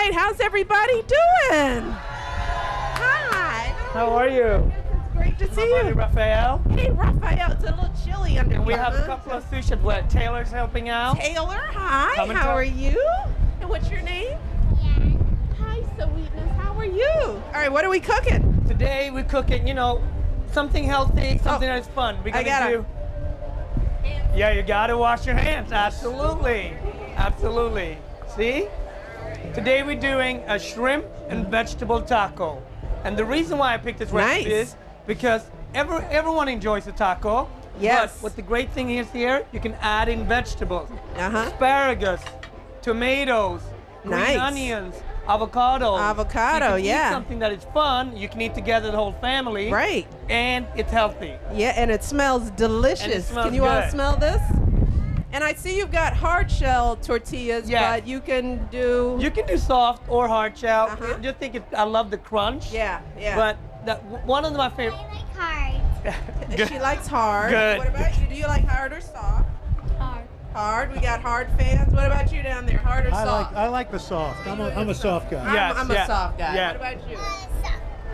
right, how's everybody doing? Hi. How are you? It's great to see My buddy you. Raphael. Hey, Raphael, it's a little chilly under And we here, have a huh? couple of sous chefs. What, Taylor's helping out. Taylor, hi. Come and How tell- are you? And what's your name? Hi, Sweetness. How are you? All right, what are we cooking? Today we're cooking, something healthy, something that's fun. We're I gonna gotta- do. Yeah, you gotta wash your hands. Absolutely, absolutely. See? Today we're doing a shrimp and vegetable taco, and the reason why I picked this recipe Nice. is because everyone enjoys a taco. Yes. But what the great thing is here, you can add in vegetables, Uh-huh. asparagus, tomatoes, green Nice. onions, avocado. Avocado, you can yeah. Eat something that is fun. You can eat together the whole family. Right. And it's healthy. Yeah, and it smells delicious. And it smells Can you all good. smell this? And I see you've got hard shell tortillas, Yeah. but you can do. You can do soft or hard shell. Uh-huh. Just think I love the crunch. Yeah, yeah. But one of my favorite. I like hard. She likes hard. Good. What about you? Do you like hard or soft? Hard. Hard. We got hard fans. What about you down there? Hard or soft? I like the soft. I'm a soft guy. Yes, I'm a yeah, soft guy. yeah. What about you?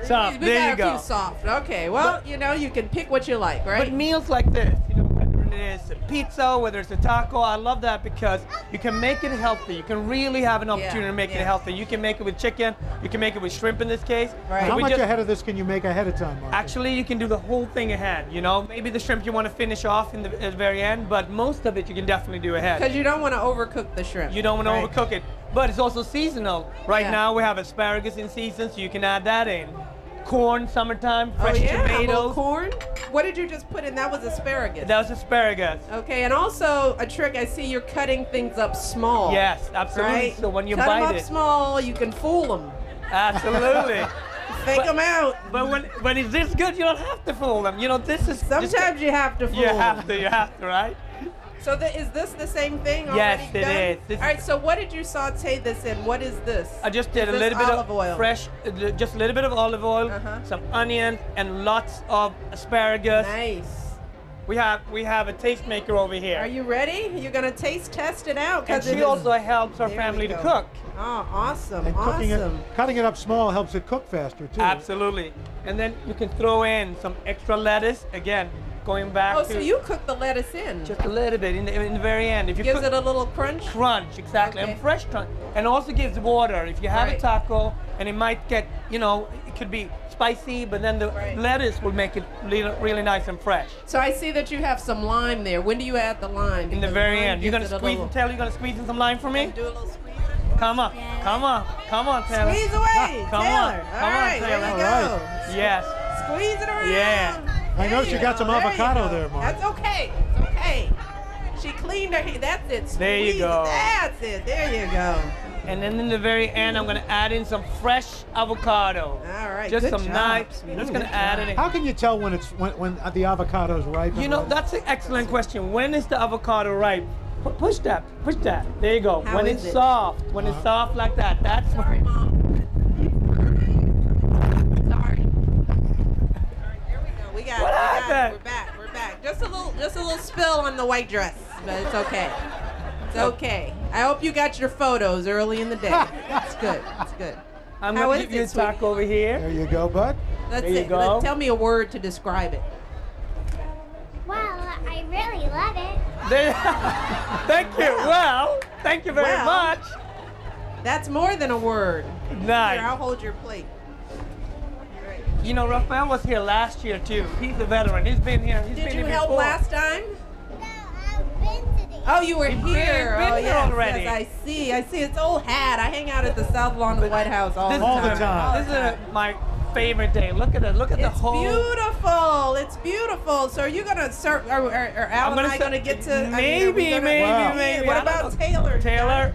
Soft. We There got you a go. few soft. Okay. Well, you can pick what you like, right? But meals like this, whether it is a pizza, whether it's a taco, I love that because you can make it healthy. You can really have an opportunity to make it healthy. You can make it with chicken. You can make it with shrimp in this case. Right. So How we much just- ahead of this can you make ahead of time, Marcus? Actually, you can do the whole thing ahead. Maybe the shrimp you want to finish off at the very end, but most of it you can definitely do ahead. Because you don't want to overcook the shrimp. You don't want right? to overcook it. But it's also seasonal. Right Yeah. now we have asparagus in season, so you can add that in. Corn, summertime, fresh Oh yeah, a little tomatoes. corn. What did you just put in? That was asparagus. That was asparagus. Okay, and also a trick. I see you're cutting things up small. Yes, absolutely. Right? So when you Cut them bite up it, small, you can fool them. absolutely. Fake them out. But when it's this good, you don't have to fool them. This is Sometimes you have to fool you them. have to, right? So is this the same thing Yes, already it done? is. This All right, so what did you saute this in? What is this? I just did Is a this little bit olive of oil? fresh, just a little bit of olive oil, Uh-huh. some onions, and lots of asparagus. Nice. We have a tastemaker over here. Are you ready? You're going to taste test it out? And 'cause it she is- also helps our There family we to go. cook. Oh, awesome. And awesome. cutting it up small helps it cook faster too. Absolutely. And then you can throw in some extra lettuce. Again, going back Oh, to so you cook the lettuce in. just a little bit in the very end. If you Gives cook it a little crunch? crunch, exactly, Okay. and fresh crunch, and also gives water. If you have Right. a taco, and it might get, it could be spicy, but then the Right. lettuce will make it really, really nice and fresh. So I see that you have some lime there. When do you add the lime? In the Because very lime end, you're gonna gives it a squeeze little- and Taylor, you're gonna squeeze in some lime for me. Do a little squeeze. Come on, come on, Taylor. Squeeze away, Come on, Taylor. come All on, right, there Taylor. you All go. Yes. Squeeze it around. Yeah. I know she you got some go, you avocado go. there, Mark. That's okay. It's okay. She cleaned her hair. That's it. Squeeze There you it. go. That's it. There you go. And then in the very end, I'm gonna add in some fresh avocado. All right. Just good some job, nice. sweetie. Just gonna Good add job. it in. How can you tell when the avocado's ripe? and ready? That's an excellent question. When is the avocado ripe? Push that. There you go. How When is it's it? soft, like that, that's Sorry, Mom. Sorry. Here we go. We got What it. happened? We're back. Just a little spill on the white dress, but it's okay. It's okay. I hope you got your photos early in the day. It's good. It's good. I'm How gonna is give you a it, sweetie? taco over here. There you go, bud. That's There you it. go. Tell me a word to describe it. Well, I really love it. Thank you. Well, thank you very Well. much. That's more than a word. Nice. Here, I'll hold your plate. Raphael was here last year too. He's a veteran. He's been here. Did you help before. last time? No, I've been to the. Oh, you were You've here. been Oh, here yes, already. yes, I see. It's old hat. I hang out at the South Lawn of the White House all the All the time. time. This is my favorite day. Look at it. Look at the It's whole. beautiful. It's beautiful. So are you gonna serve? Are Al and I gonna get to? I mean, are we Maybe, gonna- Wow. maybe. What I don't about know. Taylor? Taylor,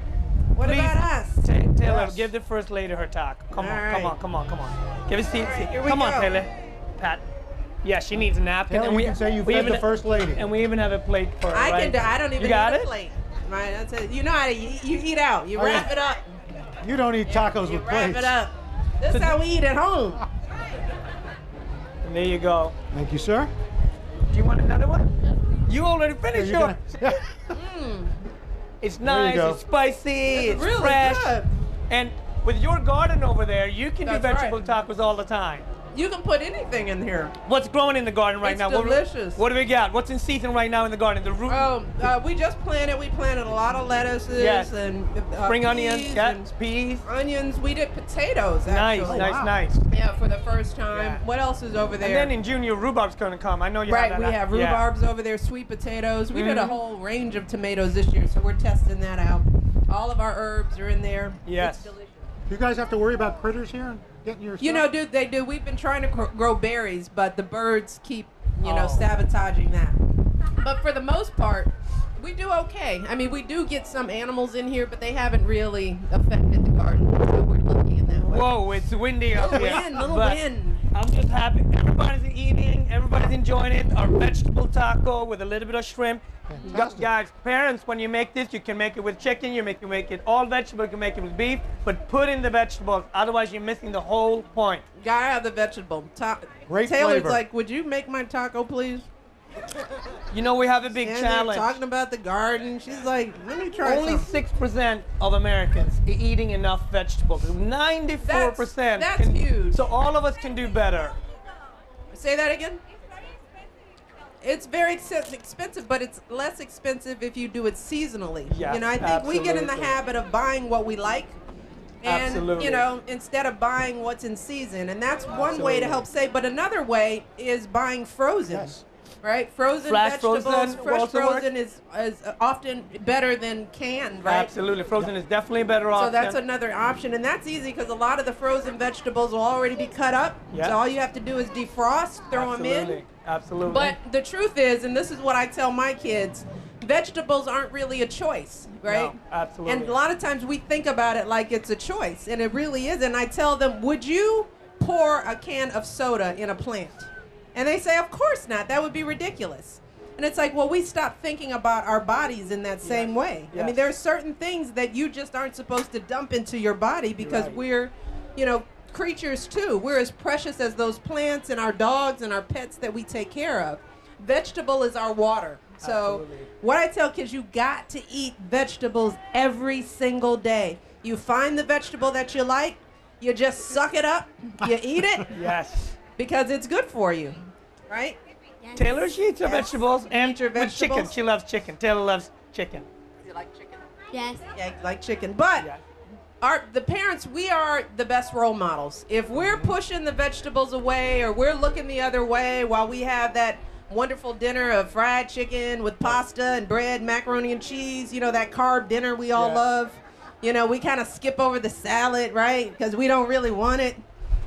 What please. about us? Taylor, Yes. give the first lady her taco. Come on, All come right. on, come on, come on. Give a seat. All right, seat. here we Come on, go. Taylor. Pat. Yeah, she needs a napkin. Taylor, and you can say you we fed the even- first lady. And we even have a plate for her. I right? can. I don't even You got need it? a plate. Right, that's it. You know how to. You eat out. You Oh, yeah. wrap it up. You don't eat tacos You with wrap plates. it up. This is how we eat at home. And there you go. Thank you, sir. Do you want another one? You already Are finished you yours. gonna- It's There you nice, go. it's spicy, It's it's really fresh. good. And with your garden over there, you can do That's vegetable right. tacos all the time. You can put anything in here. What's growing in the garden right It's now? delicious. What do we got? What's in season right now in the garden? The root. Oh, we just planted. We planted a lot of lettuces Yes. and Spring onions, peas yeah, and peas. onions. We did potatoes. Nice, Actually. nice. Yeah, for the first time. Yeah. What else is over there? And then in June, your rhubarb's going to come. I know you Right, have we that. have Yeah. rhubarbs over there, sweet potatoes. We did a Mhm. whole range of tomatoes this year, so we're testing that out. All of our herbs are in there. Yes. It's delicious. Do you guys have to worry about critters here and getting your You stuff? know, dude, they do. We've been trying to grow berries, but the birds keep, Oh. sabotaging that. But for the most part, we do okay. I mean, we do get some animals in here, but they haven't really affected the garden. So we're lucky in that way. Whoa, it's windy up Little here. wind, little But wind. I'm just happy. Everybody's eating. Everybody's enjoying it. Our vegetable taco with a little bit of shrimp. Fantastic. Guys, parents, when you make this, you can make it with chicken. You can make it all vegetable. You can make it with beef. But put in the vegetables. Otherwise, you're missing the whole point. Gotta have the vegetable. Great Taylor's flavor. like, would you make my taco, please? You know, we have a big And they're challenge. talking about the garden. She's like, let me try Only some. 6% of Americans are eating enough vegetables. 94%. That's huge. So all of us can do better. Say that again? It's very expensive, but it's less expensive if you do it seasonally. Yeah, I think we get in the absolutely. habit of buying what we like. And, Absolutely. Instead of buying what's in season. And that's one way Absolutely. to help save. But another way is buying frozen. Yes. Right? Frozen Flash vegetables. frozen Fresh also work? frozen is often better than canned, right? Absolutely. Frozen is definitely a better option. So that's another option, and that's easy because a lot of the frozen vegetables will already be cut up. Yeah. So all you have to do is defrost, throw them in. Absolutely. Absolutely. But the truth is, and this is what I tell my kids, vegetables aren't really a choice, right? No, absolutely. And a lot of times we think about it like it's a choice, and it really isn't. I tell them, would you pour a can of soda in a plant? And they say, of course not. That would be ridiculous. And it's like, well, we stop thinking about our bodies in that same way. I mean, Yes. there are certain things that you just aren't supposed to dump into your body because Right. we're, creatures too. We're as precious as those plants and our dogs and our pets that we take care of. Vegetable is our water. So Absolutely. what I tell kids, you got to eat vegetables every single day. You find the vegetable that you like, you just suck it up, you eat it Yes. because it's good for you, right? Taylor, she eats her Yes. vegetables and Eat your with chicken. vegetables. She loves chicken. Taylor loves chicken. You like chicken? Yes. Yeah, you like chicken. But Yeah. the parents, we are the best role models. If we're pushing the vegetables away or we're looking the other way while we have that wonderful dinner of fried chicken with pasta and bread, macaroni and cheese, that carb dinner we all Yeah. love. We kind of skip over the salad, right? Because we don't really want it.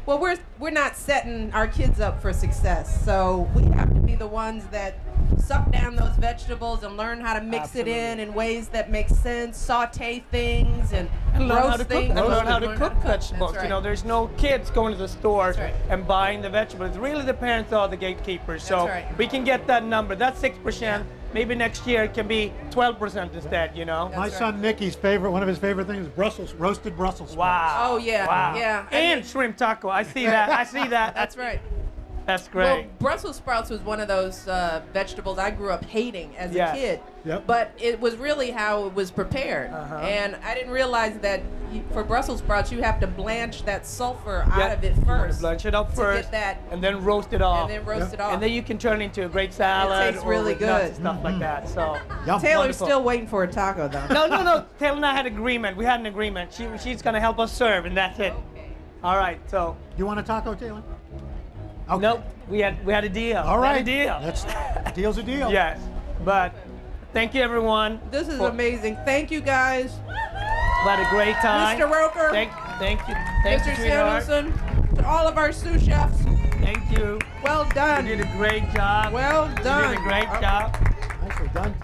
Well, we're not setting our kids up for success. So we have to be the ones that suck down those vegetables and learn how to mix it in ways that make sense, saute things and And learn roast how to cook. things. And learn how to Learn cook vegetables. That's right. There's no kids going to the store That's right. and buying the vegetables. Really, the parents are the gatekeepers. So That's right. we can get that number. That's 6%. Maybe next year it can be 12% instead. My right. son Mickey's one of his favorite things is roasted Brussels sprouts. Wow. Oh, yeah. Wow. Yeah. I And mean- shrimp taco. I see that. I see that. That's right. That's Well, great. Brussels sprouts was one of those vegetables I grew up hating as Yes. a kid. Yep. But it was really how it was prepared. Uh-huh. And I didn't realize that for Brussels sprouts, you have to blanch that sulfur Yeah. out of it You wanna first. blanch it up to first, get that, and then roast it off. and then roast it off. And then you can turn it into a great salad. tastes or really with nuts good. and stuff like that. So. Yum. Taylor's Wonderful. still waiting for a taco, though. No. Taylor and I had an agreement. We had an agreement. She's gonna help us serve, and that's it. All right. So. You want a taco, Taylor? Okay. Nope. We had a deal. All We had right. a deal. Deal's a deal. Yes. But thank you, everyone. This is for- amazing. Thank you, guys. We had a great time. Mr. Roker. Thank you. Thank Mr. you, sweetheart. Samuelsson, to all of our sous chefs, Thank you. well done. You did a great job. Well done. You did a great job. Nicely done.